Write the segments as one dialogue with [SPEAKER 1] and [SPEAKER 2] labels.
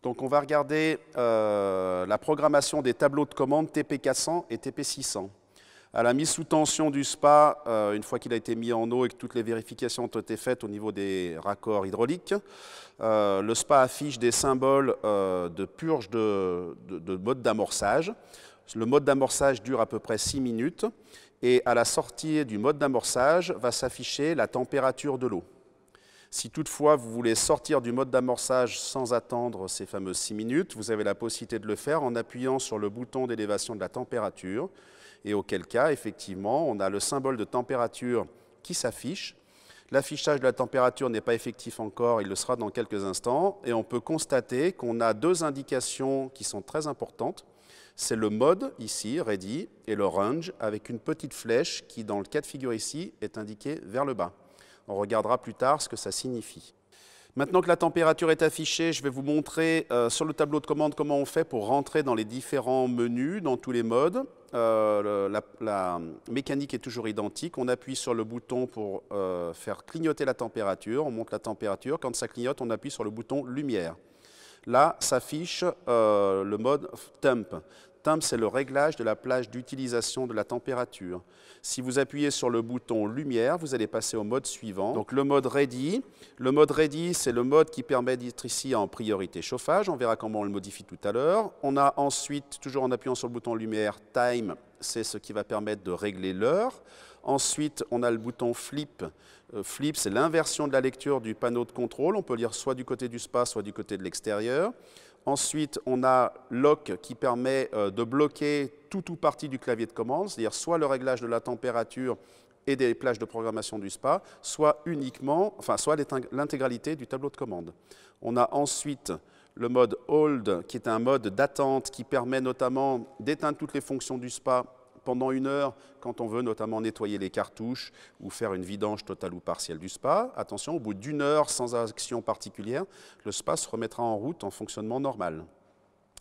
[SPEAKER 1] Donc on va regarder la programmation des tableaux de commande TP400 et TP600. À la mise sous tension du SPA, une fois qu'il a été mis en eau et que toutes les vérifications ont été faites au niveau des raccords hydrauliques, le SPA affiche des symboles de purge de mode d'amorçage. Le mode d'amorçage dure à peu près 6 minutes et à la sortie du mode d'amorçage va s'afficher la température de l'eau. Si toutefois vous voulez sortir du mode d'amorçage sans attendre ces fameuses 6 minutes, vous avez la possibilité de le faire en appuyant sur le bouton d'élévation de la température. Et auquel cas, effectivement, on a le symbole de température qui s'affiche. L'affichage de la température n'est pas effectif encore, il le sera dans quelques instants. Et on peut constater qu'on a deux indications qui sont très importantes. C'est le mode, ici, ready, et le range, avec une petite flèche qui, dans le cas de figure ici, est indiquée vers le bas. On regardera plus tard ce que ça signifie. Maintenant que la température est affichée, je vais vous montrer sur le tableau de commande comment on fait pour rentrer dans les différents menus, dans tous les modes. La mécanique est toujours identique. On appuie sur le bouton pour faire clignoter la température. On monte la température. Quand ça clignote, on appuie sur le bouton lumière. Là, s'affiche le mode temp. Temp, c'est le réglage de la plage d'utilisation de la température. Si vous appuyez sur le bouton lumière, vous allez passer au mode suivant. Donc le mode ready. Le mode ready, c'est le mode qui permet d'être ici en priorité chauffage. On verra comment on le modifie tout à l'heure. On a ensuite, toujours en appuyant sur le bouton lumière, time, c'est ce qui va permettre de régler l'heure. Ensuite, on a le bouton flip. Flip, c'est l'inversion de la lecture du panneau de contrôle. On peut lire soit du côté du SPA, soit du côté de l'extérieur. Ensuite, on a lock qui permet de bloquer tout ou partie du clavier de commande, c'est-à-dire soit le réglage de la température et des plages de programmation du SPA, soit l'intégralité du tableau de commande. On a ensuite le mode hold, qui est un mode d'attente qui permet notamment d'éteindre toutes les fonctions du SPA pendant 1 heure, quand on veut notamment nettoyer les cartouches ou faire une vidange totale ou partielle du SPA. Attention, au bout d'1 heure sans action particulière, le SPA se remettra en route en fonctionnement normal.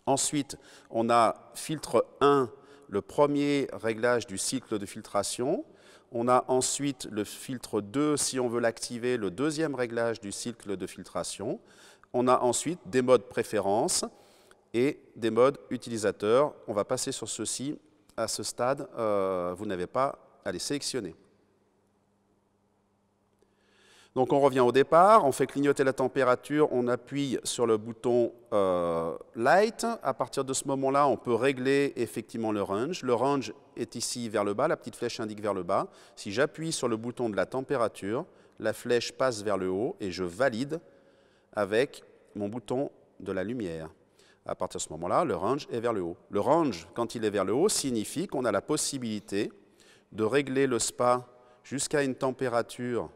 [SPEAKER 1] Ensuite, on a filtre 1, le premier réglage du cycle de filtration. On a ensuite le filtre 2, si on veut l'activer, le deuxième réglage du cycle de filtration. On a ensuite des modes préférences et des modes utilisateurs. On va passer sur ceux-ci. À ce stade, vous n'avez pas à les sélectionner. Donc on revient au départ, on fait clignoter la température, on appuie sur le bouton Light. À partir de ce moment-là, on peut régler effectivement le range. Le range est ici vers le bas, la petite flèche indique vers le bas. Si j'appuie sur le bouton de la température, la flèche passe vers le haut et je valide avec mon bouton de la lumière. À partir de ce moment-là, le range est vers le haut. Le range, quand il est vers le haut, signifie qu'on a la possibilité de régler le SPA jusqu'à une température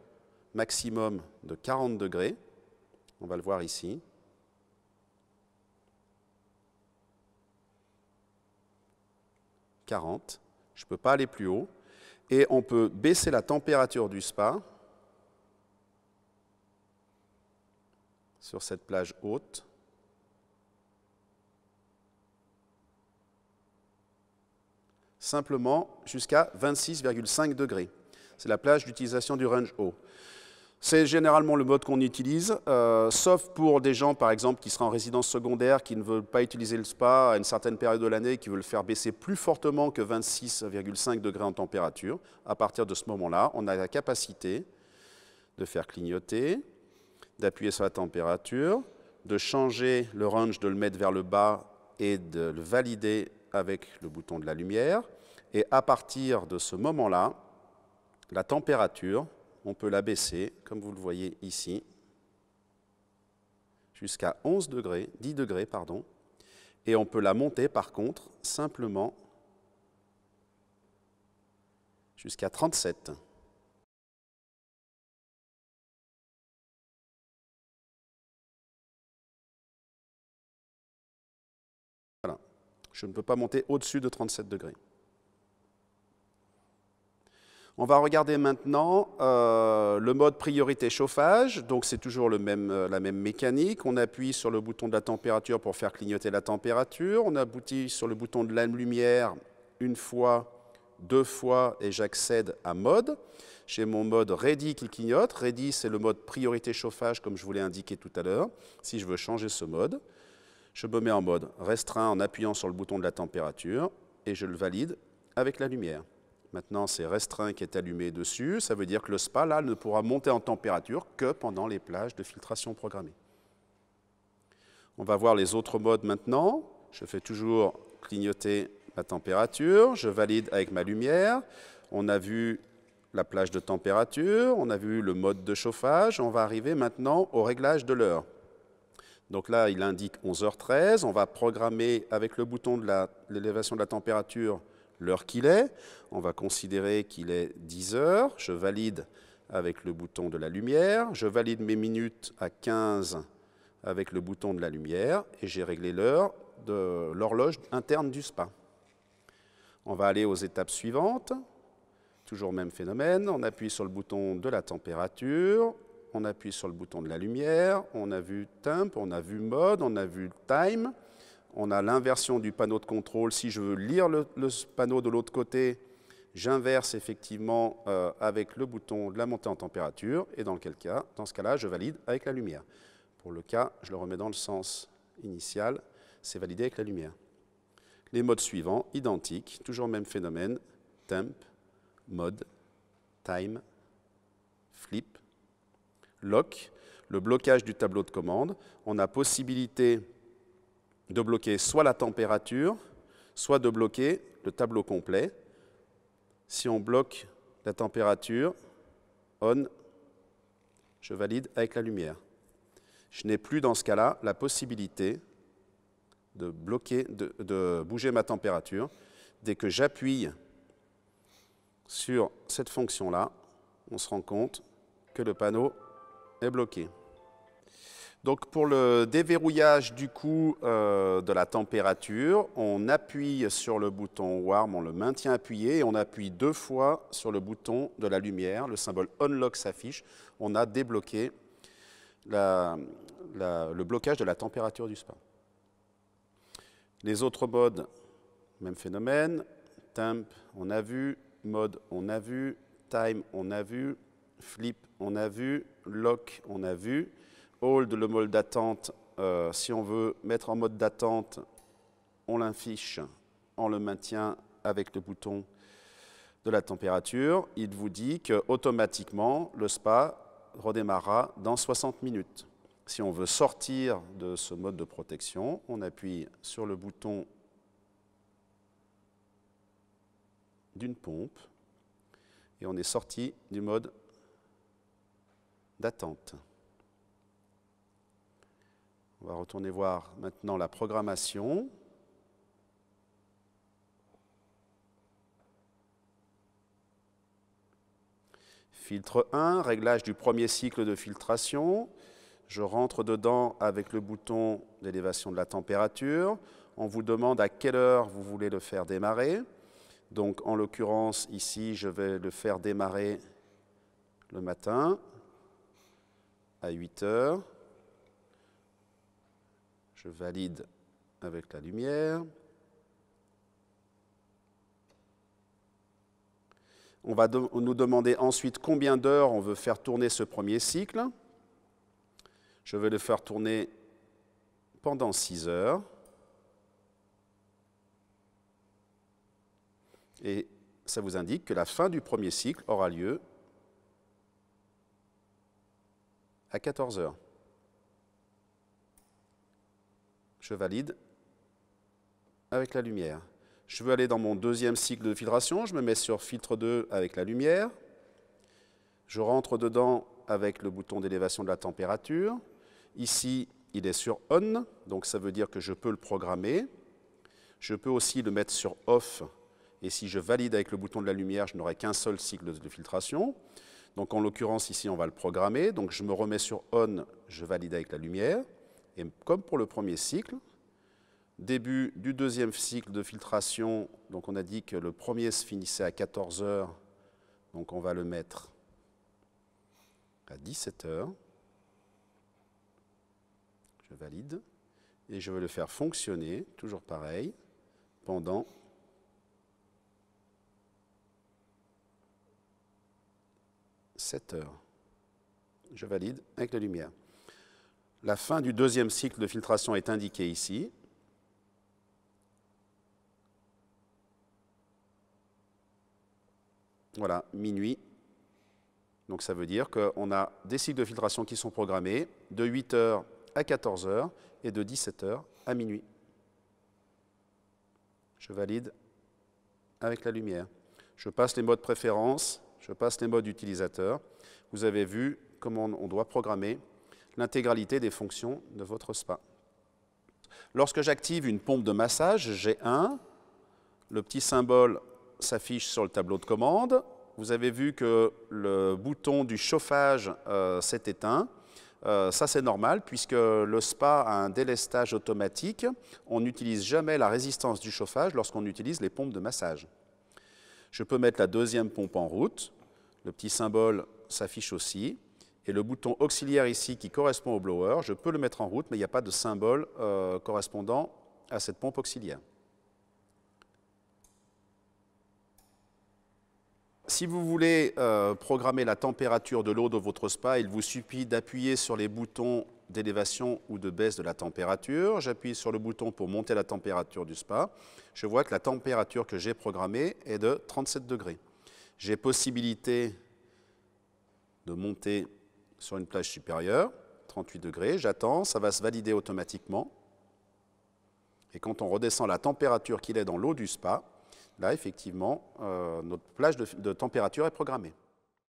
[SPEAKER 1] maximum de 40 degrés. On va le voir ici. « 40 ». Je ne peux pas aller plus haut. Et on peut baisser la température du SPA sur cette plage haute. Simplement jusqu'à 26,5 degrés. C'est la plage d'utilisation du range haut. C'est généralement le mode qu'on utilise, sauf pour des gens, par exemple, qui seraient en résidence secondaire, qui ne veulent pas utiliser le SPA à une certaine période de l'année, qui veulent faire baisser plus fortement que 26,5 degrés en température. À partir de ce moment-là, on a la capacité de faire clignoter, d'appuyer sur la température, de changer le range, de le mettre vers le bas et de le valider avec le bouton de la lumière. Et à partir de ce moment-là, la température, on peut la baisser, comme vous le voyez ici, jusqu'à 11 degrés, 10 degrés, pardon. Et on peut la monter, par contre, simplement jusqu'à 37. Voilà. Je ne peux pas monter au-dessus de 37 degrés. On va regarder maintenant le mode priorité chauffage. Donc c'est toujours la même mécanique. On appuie sur le bouton de la température pour faire clignoter la température. On appuie sur le bouton de la lumière une fois, 2 fois et j'accède à mode. J'ai mon mode ready qui clignote. Ready, c'est le mode priorité chauffage comme je vous l'ai indiqué tout à l'heure. Si je veux changer ce mode, Je me mets en mode restreint en appuyant sur le bouton de la température et je le valide avec la lumière. Maintenant, c'est restreint qui est allumé dessus. Ça veut dire que le spa, là, ne pourra monter en température que pendant les plages de filtration programmées. On va voir les autres modes maintenant. Je fais toujours clignoter la température. Je valide avec ma lumière. On a vu la plage de température. On a vu le mode de chauffage. On va arriver maintenant au réglage de l'heure. Donc là, il indique 11h13. On va programmer avec le bouton de l'élévation de la température l'heure qu'il est. On va considérer qu'il est 10 heures. Je valide avec le bouton de la lumière. Je valide mes minutes à 15 avec le bouton de la lumière. Et j'ai réglé l'heure de l'horloge interne du spa. On va aller aux étapes suivantes. Toujours même phénomène. On appuie sur le bouton de la température. On appuie sur le bouton de la lumière. On a vu temp, on a vu mode, on a vu time. On a l'inversion du panneau de contrôle. Si je veux lire le panneau de l'autre côté, j'inverse effectivement avec le bouton de la montée en température. Et dans ce cas-là, je valide avec la lumière. Pour le cas, je le remets dans le sens initial. C'est validé avec la lumière. Les modes suivants, identiques, toujours même phénomène. Temp, mode, time, flip, lock, le blocage du tableau de commande. On a possibilité de bloquer soit la température, soit de bloquer le tableau complet. Si on bloque la température, on, je valide avec la lumière. Je n'ai plus dans ce cas-là la possibilité de bouger ma température. Dès que j'appuie sur cette fonction-là, on se rend compte que le panneau est bloqué. Donc pour le déverrouillage du coup de la température, on appuie sur le bouton Warm, on le maintient appuyé et on appuie 2 fois sur le bouton de la lumière. Le symbole Unlock s'affiche. On a débloqué le blocage de la température du spa. Les autres modes, même phénomène. Temp, on a vu. Mode, on a vu. Time, on a vu. Flip, on a vu. Lock, on a vu. Hold, le mode d'attente, si on veut mettre en mode d'attente, on l'affiche, on le maintient avec le bouton de la température. Il vous dit qu'automatiquement, le spa redémarrera dans 60 minutes. Si on veut sortir de ce mode de protection, on appuie sur le bouton d'une pompe et on est sorti du mode d'attente. On va retourner voir maintenant la programmation. Filtre 1, réglage du premier cycle de filtration. Je rentre dedans avec le bouton d'élévation de la température. On vous demande à quelle heure vous voulez le faire démarrer. Donc en l'occurrence, ici, je vais le faire démarrer le matin à 8 heures. Je valide avec la lumière. On va nous demander ensuite combien d'heures on veut faire tourner ce premier cycle. Je vais le faire tourner pendant 6 heures. Et ça vous indique que la fin du premier cycle aura lieu à 14 heures. Je valide avec la lumière. Je veux aller dans mon deuxième cycle de filtration. Je me mets sur filtre 2 avec la lumière. Je rentre dedans avec le bouton d'élévation de la température. Ici, il est sur On, donc ça veut dire que je peux le programmer. Je peux aussi le mettre sur Off. Et si je valide avec le bouton de la lumière, je n'aurai qu'un seul cycle de filtration. Donc en l'occurrence, ici, on va le programmer. Donc je me remets sur On, je valide avec la lumière. Et comme pour le premier cycle, début du deuxième cycle de filtration, donc on a dit que le premier se finissait à 14 heures, donc on va le mettre à 17 heures. Je valide et je vais le faire fonctionner, toujours pareil, pendant 7 heures. Je valide avec la lumière. La fin du deuxième cycle de filtration est indiquée ici. Voilà, minuit. Donc ça veut dire qu'on a des cycles de filtration qui sont programmés de 8 h à 14 h et de 17 h à minuit. Je valide avec la lumière. Je passe les modes préférence, je passe les modes utilisateur. Vous avez vu comment on doit programmer l'intégralité des fonctions de votre spa. Lorsque j'active une pompe de massage G1, le petit symbole s'affiche sur le tableau de commande. Vous avez vu que le bouton du chauffage s'est éteint. Ça, c'est normal, puisque le spa a un délestage automatique. On n'utilise jamais la résistance du chauffage lorsqu'on utilise les pompes de massage. Je peux mettre la deuxième pompe en route. Le petit symbole s'affiche aussi. Et le bouton auxiliaire ici, qui correspond au blower, je peux le mettre en route, mais il n'y a pas de symbole correspondant à cette pompe auxiliaire. Si vous voulez programmer la température de l'eau de votre spa, il vous suffit d'appuyer sur les boutons d'élévation ou de baisse de la température. J'appuie sur le bouton pour monter la température du spa. Je vois que la température que j'ai programmée est de 37 degrés. J'ai possibilité de monter sur une plage supérieure, 38 degrés. J'attends, ça va se valider automatiquement. Et quand on redescend la température qu'il est dans l'eau du spa, là, effectivement, notre plage de température est programmée.